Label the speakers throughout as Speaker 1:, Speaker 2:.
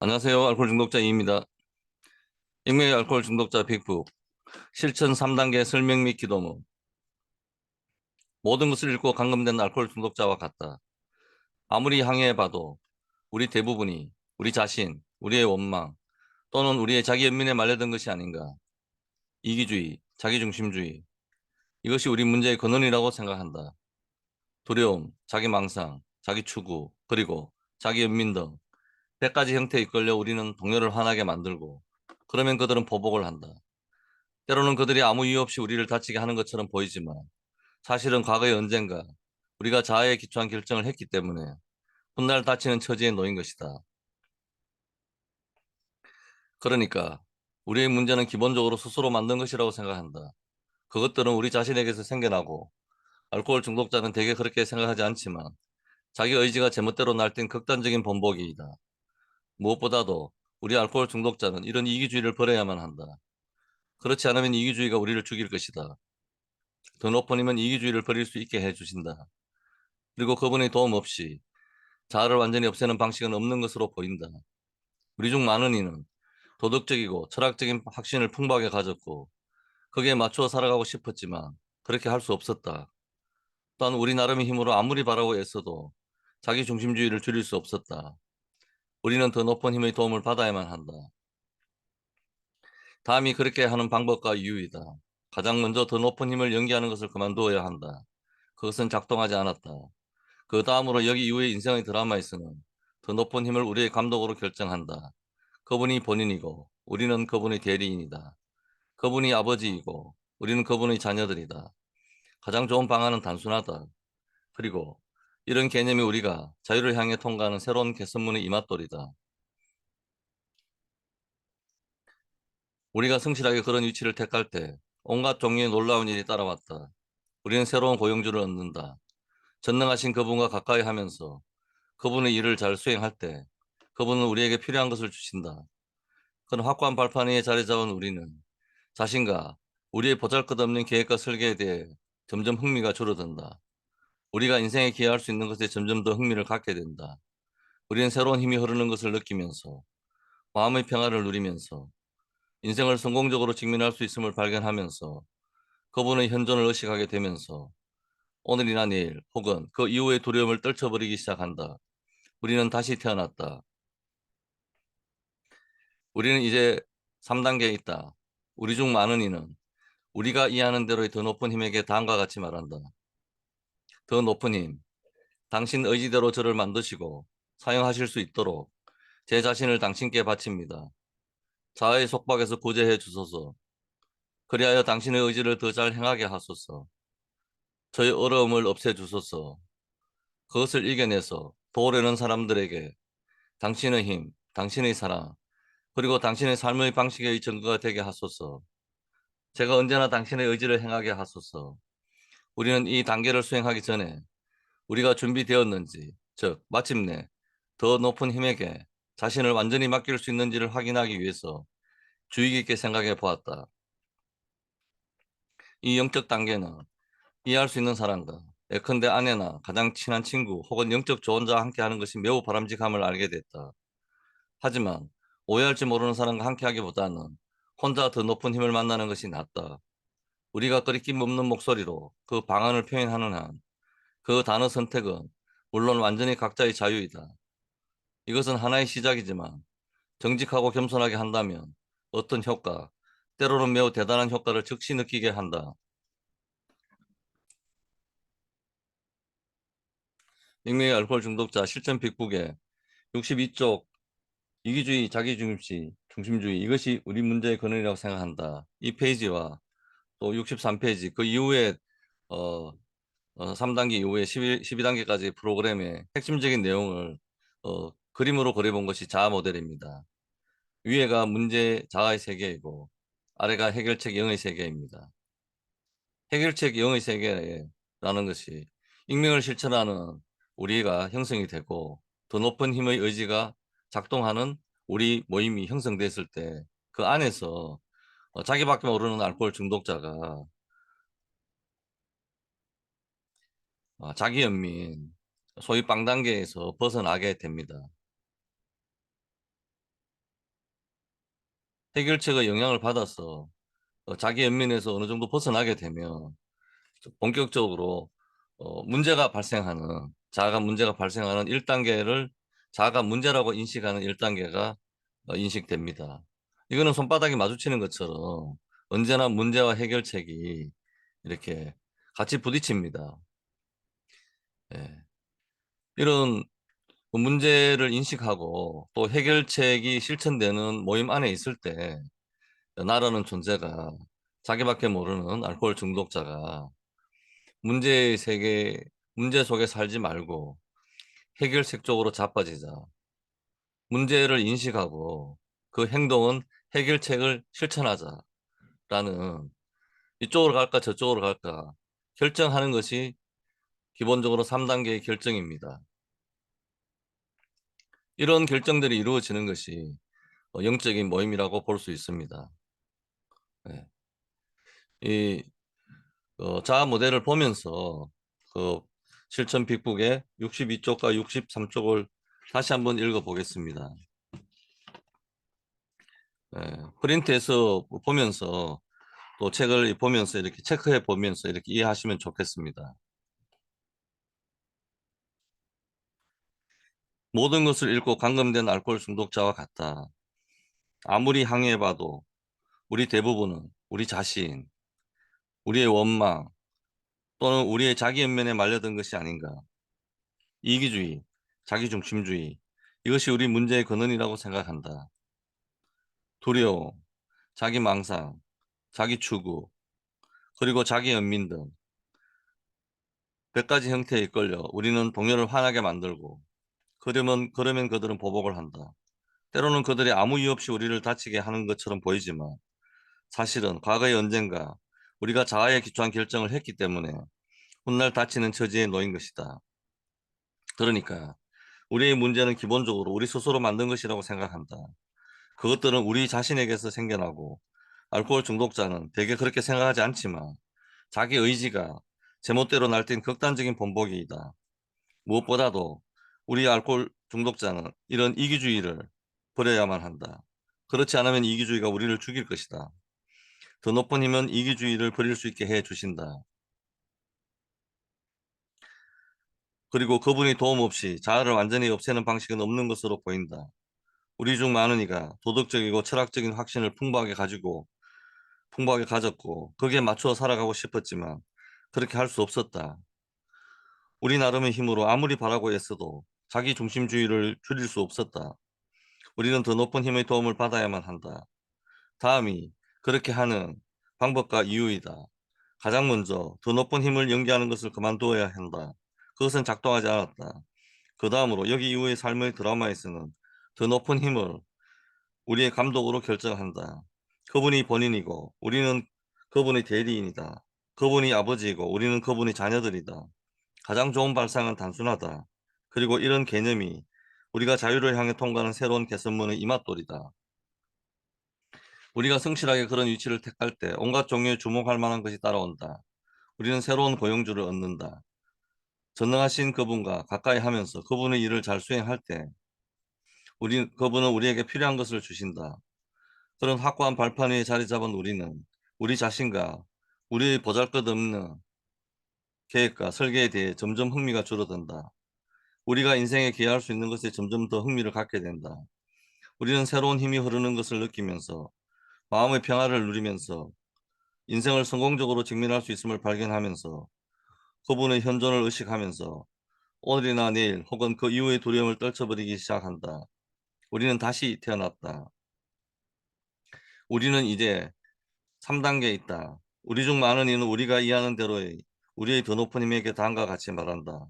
Speaker 1: 안녕하세요. 알코올 중독자 이입니다. 익명의 알코올 중독자 빅북 실천 3단계 설명 및 기도문. 모든 것을 잃고 감금된 알코올 중독자와 같다. 아무리 항해해봐도 우리 대부분이 우리 자신, 우리의 원망 또는 우리의 자기 연민에 말려든 것이 아닌가. 이기주의, 자기중심주의, 이것이 우리 문제의 근원이라고 생각한다. 두려움, 자기 망상, 자기 추구, 그리고 자기 연민 등 100가지 형태에 이끌려 우리는 동료를 화나게 만들고, 그러면 그들은 보복을 한다. 때로는 그들이 아무 이유 없이 우리를 다치게 하는 것처럼 보이지만, 사실은 과거에 언젠가 우리가 자아에 기초한 결정을 했기 때문에 훗날 다치는 처지에 놓인 것이다. 그러니까 우리의 문제는 기본적으로 스스로 만든 것이라고 생각한다. 그것들은 우리 자신에게서 생겨나고, 알코올 중독자는 대개 그렇게 생각하지 않지만 자기 의지가 제멋대로 날뛴 극단적인 번복이다. 무엇보다도 우리 알코올 중독자는 이런 이기주의를 버려야만 한다. 그렇지 않으면 이기주의가 우리를 죽일 것이다. 더 높은 힘은 이기주의를 버릴 수 있게 해주신다. 그리고 그분의 도움 없이 자아를 완전히 없애는 방식은 없는 것으로 보인다. 우리 중 많은 이는 도덕적이고 철학적인 확신을 풍부하게 가졌고, 거기에 맞추어 살아가고 싶었지만 그렇게 할 수 없었다. 또한 우리 나름의 힘으로 아무리 바라고 애써도 자기 중심주의를 줄일 수 없었다. 우리는 더 높은 힘의 도움을 받아야만 한다. 다음이 그렇게 하는 방법과 이유이다. 가장 먼저 더 높은 힘을 연기하는 것을 그만두어야 한다. 그것은 작동하지 않았다. 그 다음으로 여기 이후의 인생의 드라마에서는 더 높은 힘을 우리의 감독으로 결정한다. 그분이 본인이고 우리는 그분의 대리인이다. 그분이 아버지이고 우리는 그분의 자녀들이다. 가장 좋은 방안은 단순하다. 그리고 이런 개념이 우리가 자유를 향해 통과하는 새로운 개선문의 이맛돌이다. 우리가 성실하게 그런 위치를 택할 때 온갖 종류의 놀라운 일이 따라왔다. 우리는 새로운 고용주를 얻는다. 전능하신 그분과 가까이 하면서 그분의 일을 잘 수행할 때 그분은 우리에게 필요한 것을 주신다. 그런 확고한 발판 위에 자리 잡은 우리는 자신과 우리의 보잘것없는 계획과 설계에 대해 점점 흥미가 줄어든다. 우리가 인생에 기여할 수 있는 것에 점점 더 흥미를 갖게 된다. 우리는 새로운 힘이 흐르는 것을 느끼면서, 마음의 평화를 누리면서, 인생을 성공적으로 직면할 수 있음을 발견하면서, 그분의 현존을 의식하게 되면서 오늘이나 내일 혹은 그 이후의 두려움을 떨쳐버리기 시작한다. 우리는 다시 태어났다. 우리는 이제 3단계에 있다. 우리 중 많은 이는 우리가 이해하는 대로의 더 높은 힘에게 다음과 같이 말한다. 더 높은 힘, 당신 의지대로 저를 만드시고 사용하실 수 있도록 제 자신을 당신께 바칩니다. 자아의 속박에서 구제해 주소서. 그리하여 당신의 의지를 더 잘 행하게 하소서. 저의 어려움을 없애 주소서. 그것을 이겨내서 도우려는 사람들에게 당신의 힘, 당신의 사랑, 그리고 당신의 삶의 방식의 증거가 되게 하소서. 제가 언제나 당신의 의지를 행하게 하소서. 우리는 이 단계를 수행하기 전에 우리가 준비되었는지, 즉 마침내 더 높은 힘에게 자신을 완전히 맡길 수 있는지를 확인하기 위해서 주의 깊게 생각해 보았다. 이 영적 단계는 이해할 수 있는 사람과, 예컨대 아내나 가장 친한 친구 혹은 영적 조언자와 함께 하는 것이 매우 바람직함을 알게 됐다. 하지만 오해할지 모르는 사람과 함께 하기보다는 혼자 더 높은 힘을 만나는 것이 낫다. 우리가 거리낌 없는 목소리로 그 방안을 표현하는 한 그 단어 선택은 물론 완전히 각자의 자유이다. 이것은 하나의 시작이지만 정직하고 겸손하게 한다면 어떤 효과, 때로는 매우 대단한 효과를 즉시 느끼게 한다. 익명의 알코올 중독자 실전 빅북에 62쪽 이기주의, 중심주의 이것이 우리 문제의 근원이라고 생각한다. 이 페이지와 또 63페이지 그 이후에 어, 3단계 이후에 12단계까지 프로그램의 핵심적인 내용을 그림으로 그려본 것이 자아 모델입니다. 위에가 문제 자아의 세계이고 아래가 해결책 영의 세계입니다. 해결책 영의 세계라는 것이 익명을 실천하는 우리가 형성이 되고, 더 높은 힘의 의지가 작동하는 우리 모임이 형성됐을 때 그 안에서 자기밖에 모르는 알코올 중독자가 자기 연민, 소위 빵 단계에서 벗어나게 됩니다. 해결책의 영향을 받아서 자기 연민에서 어느 정도 벗어나게 되면 본격적으로 자아가 문제가 발생하는 1단계를 자아가 문제라고 인식하는 1단계가 인식됩니다. 이거는 손바닥이 마주치는 것처럼 언제나 문제와 해결책이 이렇게 같이 부딪힙니다. 예. 이런 문제를 인식하고 또 해결책이 실천되는 모임 안에 있을 때 나라는 존재가 자기밖에 모르는 알코올 중독자가 문제의 세계, 문제 속에 살지 말고 해결책 쪽으로 자빠지자. 문제를 인식하고 그 행동은 해결책을 실천하자라는 이쪽으로 갈까 저쪽으로 갈까 결정하는 것이 기본적으로 3단계의 결정입니다. 이런 결정들이 이루어지는 것이 영적인 모임이라고 볼 수 있습니다. 네. 이 자아 모델을 보면서 그 실천 빅북의 62쪽과 63쪽을 다시 한번 읽어보겠습니다. 프린트해서 보면서 또 책을 보면서 이렇게 체크해 보면서 이렇게 이해하시면 좋겠습니다. 모든 것을 잃고 감금된 알코올 중독자와 같다. 아무리 항의해봐도 우리 대부분은 우리 자신, 우리의 원망 또는 우리의 자기 연면에 말려든 것이 아닌가. 이기주의, 자기중심주의 이것이 우리 문제의 근원이라고 생각한다. 두려움, 자기 망상, 자기 추구, 그리고 자기 연민 등 100가지 형태에 이끌려 우리는 동료를 화나게 만들고 그러면 그들은 보복을 한다. 때로는 그들이 아무 이유 없이 우리를 다치게 하는 것처럼 보이지만 사실은 과거의 언젠가 우리가 자아에 기초한 결정을 했기 때문에 훗날 다치는 처지에 놓인 것이다. 그러니까 우리의 문제는 기본적으로 우리 스스로 만든 것이라고 생각한다. 그것들은 우리 자신에게서 생겨나고 알코올 중독자는 대개 그렇게 생각하지 않지만 자기 의지가 제멋대로 날뛴 극단적인 본보기이다. 무엇보다도 우리 알코올 중독자는 이런 이기주의를 버려야만 한다. 그렇지 않으면 이기주의가 우리를 죽일 것이다. 더 높은 힘은 이기주의를 버릴 수 있게 해 주신다. 그리고 그분이 도움 없이 자아를 완전히 없애는 방식은 없는 것으로 보인다. 우리 중 많은 이가 도덕적이고 철학적인 확신을 풍부하게 가졌고 거기에 맞추어 살아가고 싶었지만 그렇게 할 수 없었다. 우리 나름의 힘으로 아무리 바라고 애써도 자기 중심주의를 줄일 수 없었다. 우리는 더 높은 힘의 도움을 받아야만 한다. 다음이 그렇게 하는 방법과 이유이다. 가장 먼저 더 높은 힘을 연기하는 것을 그만두어야 한다. 그것은 작동하지 않았다. 그 다음으로 여기 이후의 삶의 드라마에서는 더 높은 힘을 우리의 감독으로 결정한다. 그분이 본인이고 우리는 그분의 대리인이다. 그분이 아버지이고 우리는 그분의 자녀들이다. 가장 좋은 발상은 단순하다. 그리고 이런 개념이 우리가 자유를 향해 통과하는 새로운 개선문의 이맛돌이다. 우리가 성실하게 그런 위치를 택할 때 온갖 종류의 주목할 만한 것이 따라온다. 우리는 새로운 고용주를 얻는다. 전능하신 그분과 가까이 하면서 그분의 일을 잘 수행할 때 그분은 우리에게 필요한 것을 주신다. 그런 확고한 발판 위에 자리 잡은 우리는 우리 자신과 우리의 보잘것없는 계획과 설계에 대해 점점 흥미가 줄어든다. 우리가 인생에 기여할 수 있는 것에 점점 더 흥미를 갖게 된다. 우리는 새로운 힘이 흐르는 것을 느끼면서 마음의 평화를 누리면서 인생을 성공적으로 직면할 수 있음을 발견하면서 그분의 현존을 의식하면서 오늘이나 내일 혹은 그 이후의 두려움을 떨쳐버리기 시작한다. 우리는 다시 태어났다. 우리는 이제 3단계에 있다. 우리 중 많은 이는 우리가 이해하는 대로의 우리의 더 높은 힘에게 다음과 같이 말한다.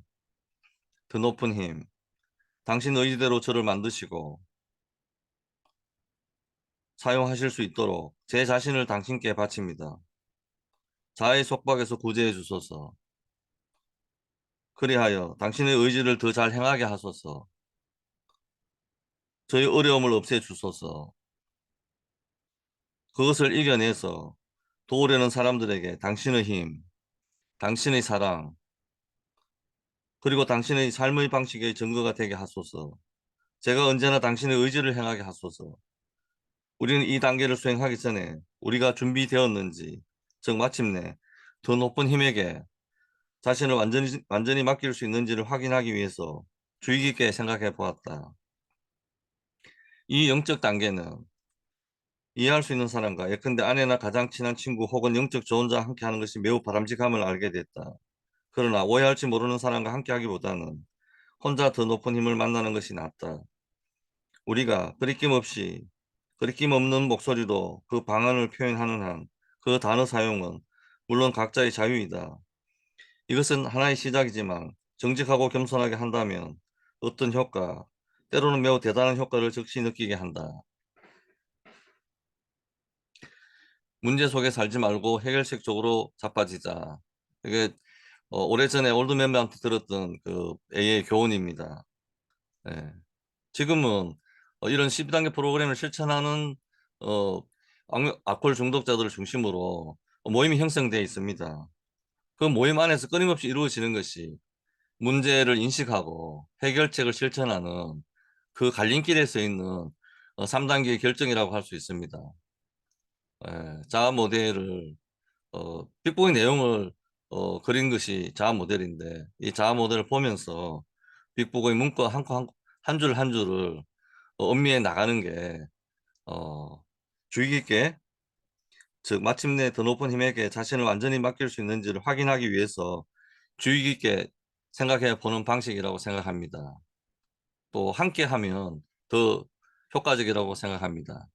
Speaker 1: 더 높은 힘, 당신 의지대로 저를 만드시고 사용하실 수 있도록 제 자신을 당신께 바칩니다. 자아의 속박에서 구제해 주소서. 그리하여 당신의 의지를 더 잘 행하게 하소서. 저희 어려움을 없애 주소서. 그것을 이겨내서 도우려는 사람들에게 당신의 힘, 당신의 사랑, 그리고 당신의 삶의 방식의 증거가 되게 하소서. 제가 언제나 당신의 의지를 행하게 하소서. 우리는 이 단계를 수행하기 전에 우리가 준비되었는지, 즉 마침내 더 높은 힘에게 자신을 완전히 맡길 수 있는지를 확인하기 위해서 주의 깊게 생각해 보았다. 이 영적 단계는 이해할 수 있는 사람과 예컨대 아내나 가장 친한 친구 혹은 영적 조언자와 함께 하는 것이 매우 바람직함을 알게 됐다. 그러나 오해할지 모르는 사람과 함께 하기보다는 혼자 더 높은 힘을 만나는 것이 낫다. 우리가 거리낌 없는 목소리로 그 방안을 표현하는 한 그 단어 사용은 물론 각자의 자유이다. 이것은 하나의 시작이지만 정직하고 겸손하게 한다면 어떤 효과, 때로는 매우 대단한 효과를 즉시 느끼게 한다. 문제 속에 살지 말고 해결책 쪽으로 자빠지자. 이게 오래전에 올드 멤버한테 들었던 그 AA 교훈입니다. 예. 지금은 이런 12단계 프로그램을 실천하는 어, 알코올 중독자들을 중심으로 모임이 형성되어 있습니다. 그 모임 안에서 끊임없이 이루어지는 것이 문제를 인식하고 해결책을 실천하는 그 갈림길에 서 있는 3단계의 결정이라고 할 수 있습니다. 예, 자아 모델을 빅보의 내용을 그린 것이 자아 모델인데 이 자아 모델을 보면서 빅보의 문구 한 줄 한 줄을 음미해 나가는 게 주의 깊게, 즉 마침내 더 높은 힘에게 자신을 완전히 맡길 수 있는지를 확인하기 위해서 주의 깊게 생각해 보는 방식이라고 생각합니다. 또 함께 하면 더 효과적이라고 생각합니다.